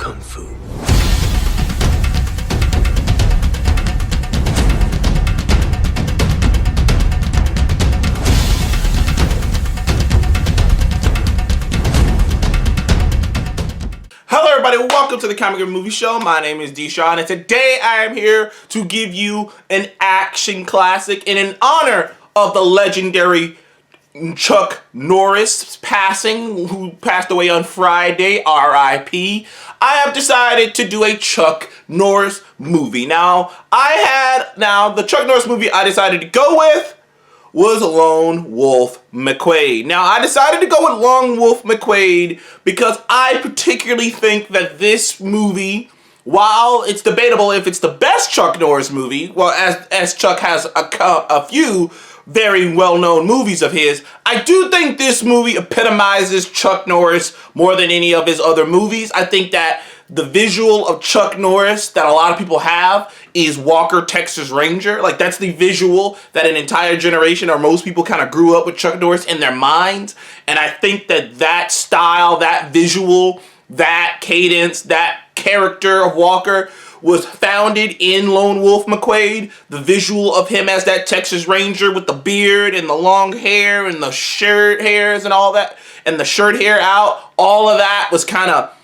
kung fu. Hello everybody, welcome to the Comic and Movie Show. My name is Deshaun, and today I am here to give you an action classic in honor of the legendary Chuck Norris passing, who passed away on Friday, R.I.P. I have decided to do a Chuck Norris movie. Now, the Chuck Norris movie I decided to go with was Lone Wolf McQuade. Now, I decided to go with Lone Wolf McQuade because I particularly think that this movie, while it's debatable if it's the best Chuck Norris movie, well, as Chuck has a few very well-known movies of his, I do think this movie epitomizes Chuck Norris more than any of his other movies. I think that the visual of Chuck Norris that a lot of people have is Walker, Texas Ranger. Like, that's the visual that an entire generation or most people kind of grew up with Chuck Norris in their minds. And I think that that style, that visual, that cadence, that character of Walker was founded in Lone Wolf McQuade. The visual of him as that Texas Ranger with the beard and the long hair and the shirt hairs and all that, and the shirt hair out, all of that was kind of,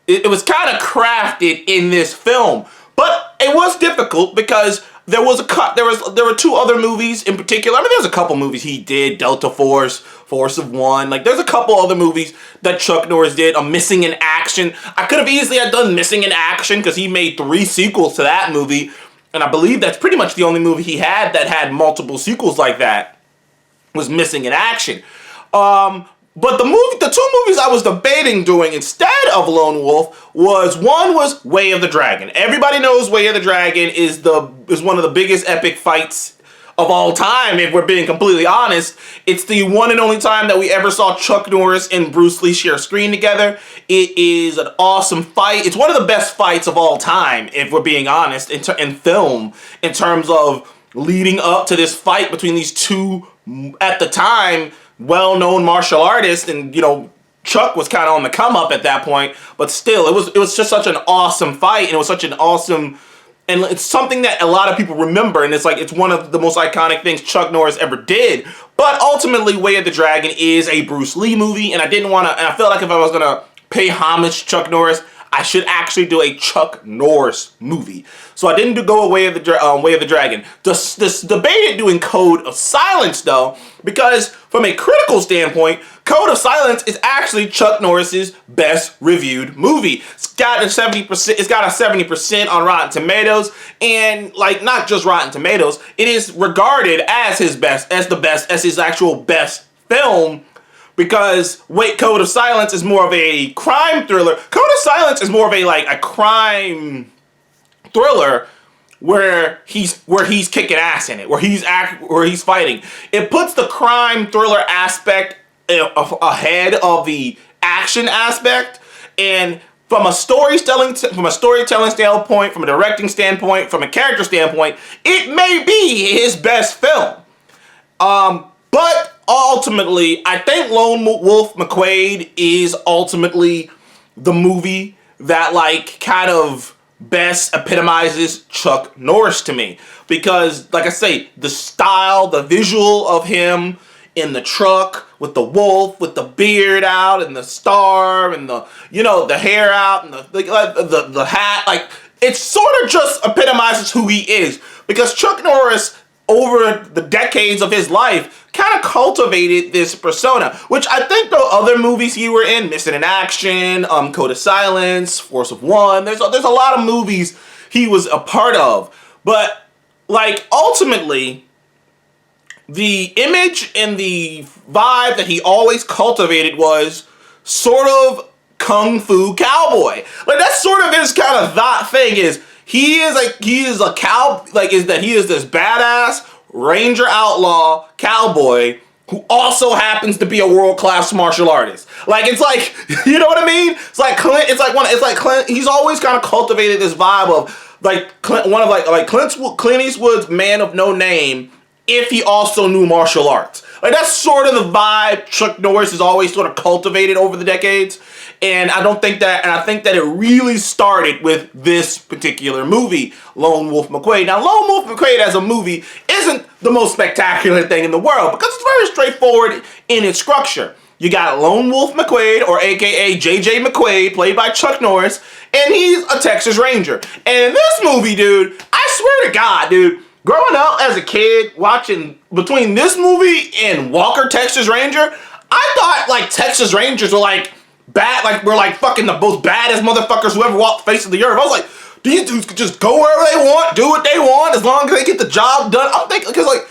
it was kind of crafted in this film. But it was difficult because there were two other movies in particular. I mean, there's a couple movies he did, Delta Force, Force of One. Like, there's a couple other movies that Chuck Norris did. Missing in Action. I could have easily done Missing in Action because he made 3 sequels to that movie. And I believe that's pretty much the only movie he had that had multiple sequels like that, was Missing in Action. But the two movies I was debating doing instead of Lone Wolf was Way of the Dragon. Everybody knows Way of the Dragon is one of the biggest epic fights of all time, if we're being completely honest. It's the one and only time that we ever saw Chuck Norris and Bruce Lee share screen together. It is an awesome fight. It's one of the best fights of all time, if we're being honest, in film, in terms of leading up to this fight between these two, at the time, well-known martial artists. And, you know, Chuck was kind of on the come up at that point, but still, it was just such an awesome fight, and it was such an awesome, and it's something that a lot of people remember, and it's one of the most iconic things Chuck Norris ever did. But ultimately, Way of the Dragon is a Bruce Lee movie, and I felt like if I was gonna pay homage to Chuck Norris, I should actually do a Chuck Norris movie. So I didn't go Way of the Dragon. This debated doing Code of Silence, though, because from a critical standpoint, Code of Silence is actually Chuck Norris's best reviewed movie. It's got a 70% on Rotten Tomatoes, and like, not just Rotten Tomatoes, it is regarded as his actual best film. Because Code of Silence is more of a crime thriller. Code of Silence is more of a crime thriller where he's kicking ass in it, where he's fighting. It puts the crime thriller aspect ahead of the action aspect, and from a storytelling standpoint, from a directing standpoint, from a character standpoint, it may be his best film. But ultimately, I think Lone Wolf McQuade is ultimately the movie that kind of best epitomizes Chuck Norris to me. Because, like I say, the style, the visual of him in the truck with the wolf, with the beard out and the star and the hair out and the hat, like, it sort of just epitomizes who he is. Because Chuck Norris, over the decades of his life, kind of cultivated this persona, which I think the other movies he were in, Missing in Action, Code of Silence, Force of One, there's a lot of movies he was a part of. But, like, ultimately, the image and the vibe that he always cultivated was sort of kung fu cowboy. Like, that's sort of his kind of that thing is, he is this badass ranger outlaw cowboy who also happens to be a world-class martial artist. Like, it's like, you know what I mean? It's like Clint, he's always kind of cultivated this vibe of Clint Eastwood's Man of No Name, if he also knew martial arts. Like, that's sort of the vibe Chuck Norris has always sort of cultivated over the decades. And I think that it really started with this particular movie, Lone Wolf McQuade. Now, Lone Wolf McQuade as a movie isn't the most spectacular thing in the world because it's very straightforward in its structure. You got Lone Wolf McQuade, or AKA JJ McQuade, played by Chuck Norris, and he's a Texas Ranger. And in this movie, dude, I swear to God, dude, growing up as a kid, watching between this movie and Walker, Texas Ranger, I thought, like, Texas Rangers were, like, bad, like, we're, like, fucking the most baddest motherfuckers who ever walked the face of the earth. I was like, these dudes could just go wherever they want, do what they want, as long as they get the job done. I'm thinking, because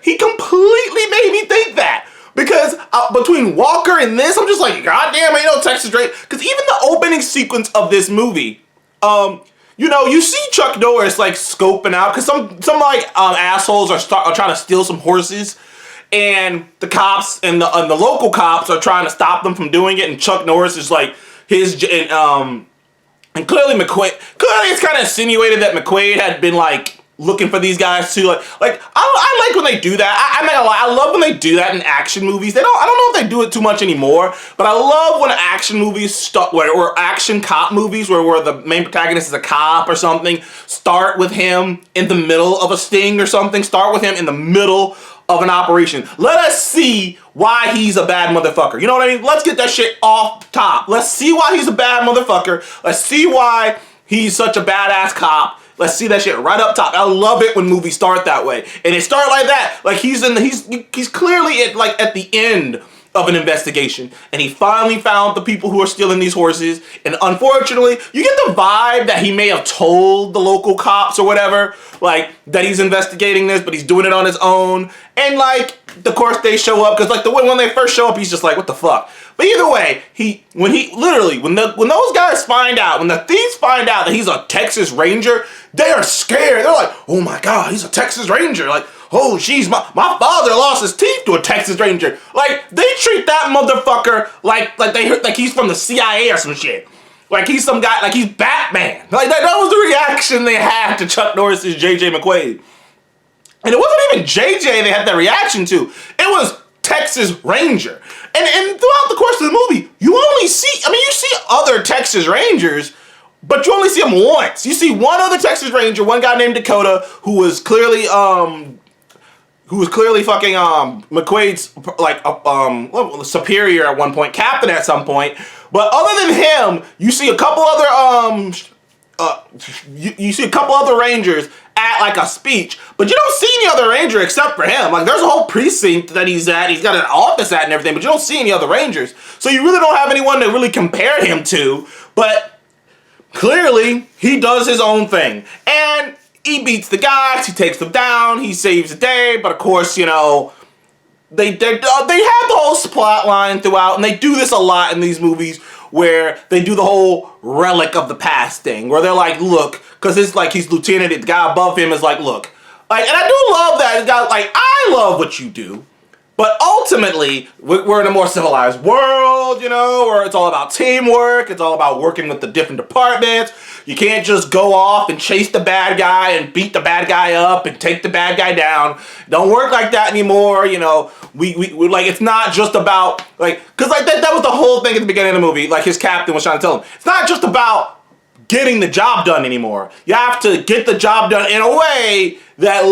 he completely made me think that. Because between Walker and this, I'm just like, God damn, ain't no Texas Ranger. Because even the opening sequence of this movie, you know, you see Chuck Norris, like, scoping out, because some assholes are trying to steal some horses, and the cops and the local cops are trying to stop them from doing it, and Chuck Norris is like, and clearly it's kind of insinuated that McQuade had been, like, looking for these guys too. Like I like when they do that. I'm not gonna lie, I love when they do that in action movies. I don't know if they do it too much anymore, but I love when action movies or action cop movies where the main protagonist is a cop or something, start with him in the middle of a sting or something, start with him in the middle of an operation. Let us see why he's a bad motherfucker. You know what I mean? Let's get that shit off top. Let's see why he's a bad motherfucker. Let's see why he's such a badass cop. Let's see that shit right up top. I love it when movies start that way. And they start like that. Like he's clearly at the end of an investigation. And he finally found the people who are stealing these horses. And unfortunately, you get the vibe that he may have told the local cops or whatever, like, that he's investigating this, but he's doing it on his own. And, like, of course they show up, because, like, when they first show up, he's just like, what the fuck? But either way, when those guys find out, when the thieves find out that he's a Texas Ranger, they are scared. They're like, oh my God, he's a Texas Ranger. Like, oh jeez, my father lost his teeth to a Texas Ranger. Like, they treat that motherfucker like he's from the CIA or some shit. Like he's some guy, like he's Batman. Like that was the reaction they had to Chuck Norris's JJ McQuade. And it wasn't even JJ they had that reaction to. It was Texas Ranger. And throughout the course of the movie, you see other Texas Rangers, but you only see them once. You see one other Texas Ranger, one guy named Dakota, who was clearly fucking McQuade's superior at one point, captain at some point. But other than him, you see a couple other Rangers at like a speech, but you don't see any other Ranger except for him. Like, there's a whole precinct that he's at, he's got an office at and everything, but you don't see any other Rangers. So you really don't have anyone to really compare him to, but clearly he does his own thing. And he beats the guys, he takes them down, he saves the day, but of course, you know, they have the whole plot line throughout, and they do this a lot in these movies, where they do the whole relic of the past thing, where they're like, look, because it's like he's lieutenant, the guy above him is like, look, like, and I do love that, this guy, like, I love what you do, but ultimately, we're in a more civilized world, you know, where it's all about teamwork, it's all about working with the different departments. You can't just go off and chase the bad guy and beat the bad guy up and take the bad guy down. Don't work like that anymore, you know. We like, it's not just about, like, because like that was the whole thing at the beginning of the movie, like his captain was trying to tell him. It's not just about getting the job done anymore. You have to get the job done in a way that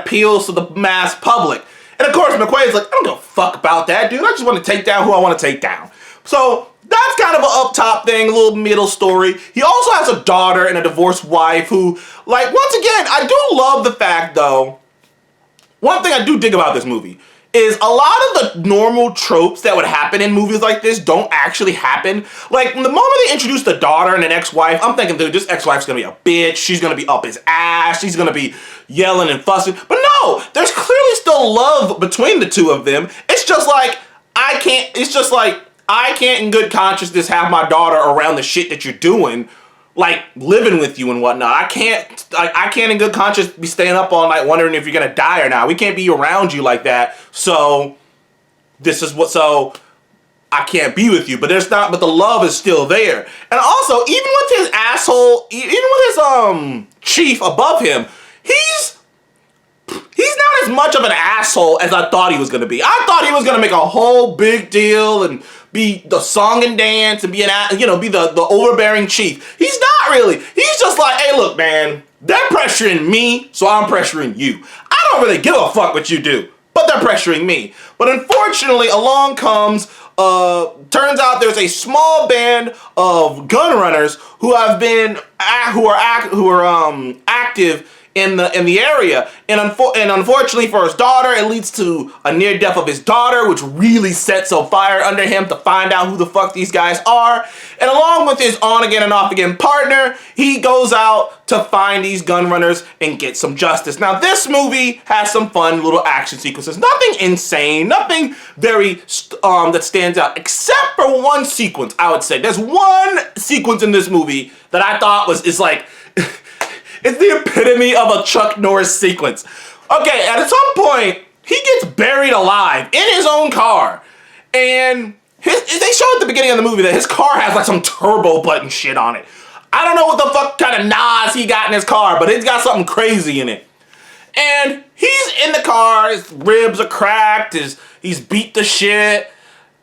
appeals to the mass public. And of course, McQuade's like, I don't give a fuck about that, dude. I just want to take down who I want to take down. So that's kind of an up-top thing, a little middle story. He also has a daughter and a divorced wife who, like, once again, I do love the fact, though, one thing I do dig about this movie is a lot of the normal tropes that would happen in movies like this don't actually happen. Like, the moment they introduce the daughter and an ex-wife, I'm thinking, dude, this ex-wife's gonna be a bitch, she's gonna be up his ass, she's gonna be yelling and fussing. But no, there's clearly still love between the two of them. It's just like, I can't in good consciousness have my daughter around the shit that you're doing, like living with you and whatnot. I can't in good conscience be staying up all night wondering if you're gonna die or not. We can't be around you like that. So I can't be with you. But the love is still there. And also, even with his chief above him, he's not as much of an asshole as I thought he was gonna be. I thought he was gonna make a whole big deal and be the song and dance and be be the overbearing chief. He's not really. He's just like, hey, look, man, they're pressuring me, so I'm pressuring you. I don't really give a fuck what you do, but they're pressuring me. But unfortunately, along comes, turns out there's a small band of gun runners who are active in the area, and unfortunately for his daughter, it leads to a near death of his daughter, which really sets a fire under him to find out who the fuck these guys are. And along with his on again and off again partner, he goes out to find these gun runners and get some justice. Now, this movie has some fun little action sequences. Nothing insane, nothing very that stands out, except for one sequence. I would say there's one sequence in this movie that I thought is like. It's the epitome of a Chuck Norris sequence. Okay, at some point, he gets buried alive in his own car. And they show at the beginning of the movie that his car has like some turbo button shit on it. I don't know what the fuck kind of NOS he got in his car, but it's got something crazy in it. And he's in the car, his ribs are cracked, he's beat to shit.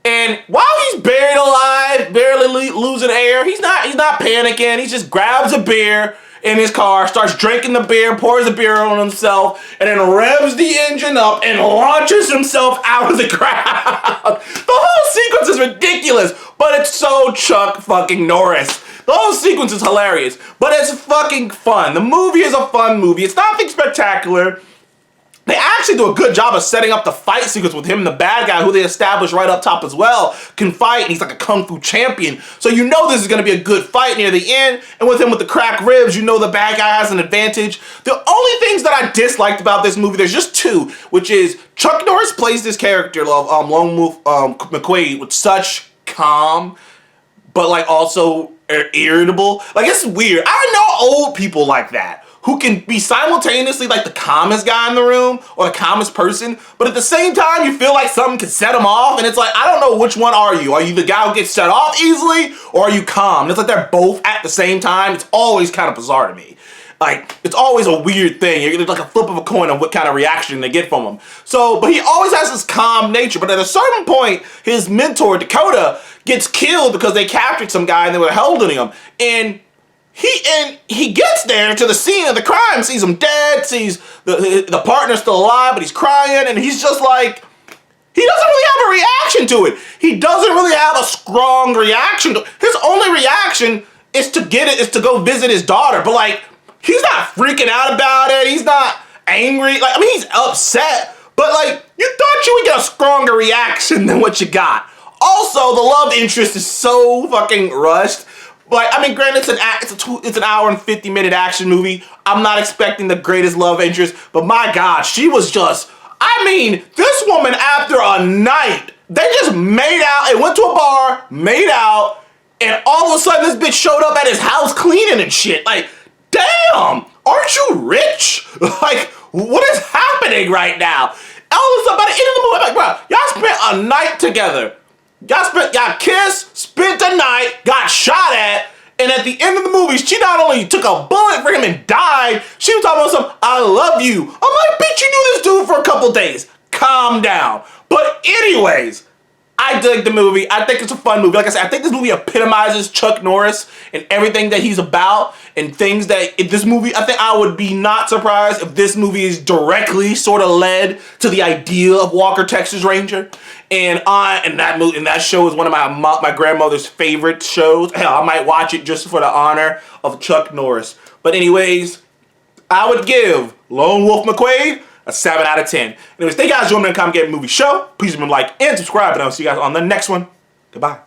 And while he's buried alive, barely losing air, he's not panicking. He just grabs a beer in his car, starts drinking the beer, pours the beer on himself, and then revs the engine up and launches himself out of the crowd. The whole sequence is ridiculous, but it's so Chuck fucking Norris. The whole sequence is hilarious, but it's fucking fun. The movie is a fun movie. It's nothing spectacular. They actually do a good job of setting up the fight sequence with him and the bad guy, who they establish right up top as well, can fight, and he's like a kung fu champion. So you know this is going to be a good fight near the end, and with him with the cracked ribs, you know the bad guy has an advantage. The only things that I disliked about this movie, there's just two, which is Chuck Norris plays this character, Lone Wolf McQuade, with such calm, but like also irritable. Like, it's weird. I know old people like that, who can be simultaneously like the calmest guy in the room or the calmest person, but at the same time you feel like something could set him off, and it's like, I don't know which one are you. Are you the guy who gets set off easily, or are you calm? And it's like they're both at the same time. It's always kind of bizarre to me. Like, it's always a weird thing. It's like a flip of a coin on what kind of reaction they get from him. So, but he always has this calm nature, but at a certain point, his mentor, Dakota, gets killed because they captured some guy and they were holding him. And he gets there to the scene of the crime, sees him dead, sees the partner still alive, but he's crying, and he's just like, he doesn't really have a reaction to it. He doesn't really have a strong reaction to it. His only reaction is to go visit his daughter, but like, he's not freaking out about it. He's not angry. Like, I mean, he's upset, but like, you thought you would get a stronger reaction than what you got. Also, the love interest is so fucking rushed. Like, I mean, granted, it's an hour and 50-minute action movie. I'm not expecting the greatest love interest, but my God, she was just, I mean, this woman, after a night, they just made out, and went to a bar, made out, and all of a sudden this bitch showed up at his house cleaning and shit. Like, damn, aren't you rich? Like, what is happening right now? All of a sudden, by the end of the movie, I'm like, bro, y'all spent a night together. Y'all kissed, spent the night, got shot at, and at the end of the movie, she not only took a bullet for him and died, she was talking about some, I love you. I'm like, bitch, you knew this dude for a couple days. Calm down. But anyways, I dig the movie. I think it's a fun movie. Like I said, I think this movie epitomizes Chuck Norris and everything that he's about, and things that in this movie, I think I would be not surprised if this movie is directly sort of led to the idea of Walker, Texas Ranger. And that show is one of my grandmother's favorite shows. Hell, I might watch it just for the honor of Chuck Norris. But anyways, I would give Lone Wolf McQuade a 7 out of 10. Anyways, thank you guys for joining me on the Come Get Movie Show. Please remember to like and subscribe, and I'll see you guys on the next one. Goodbye.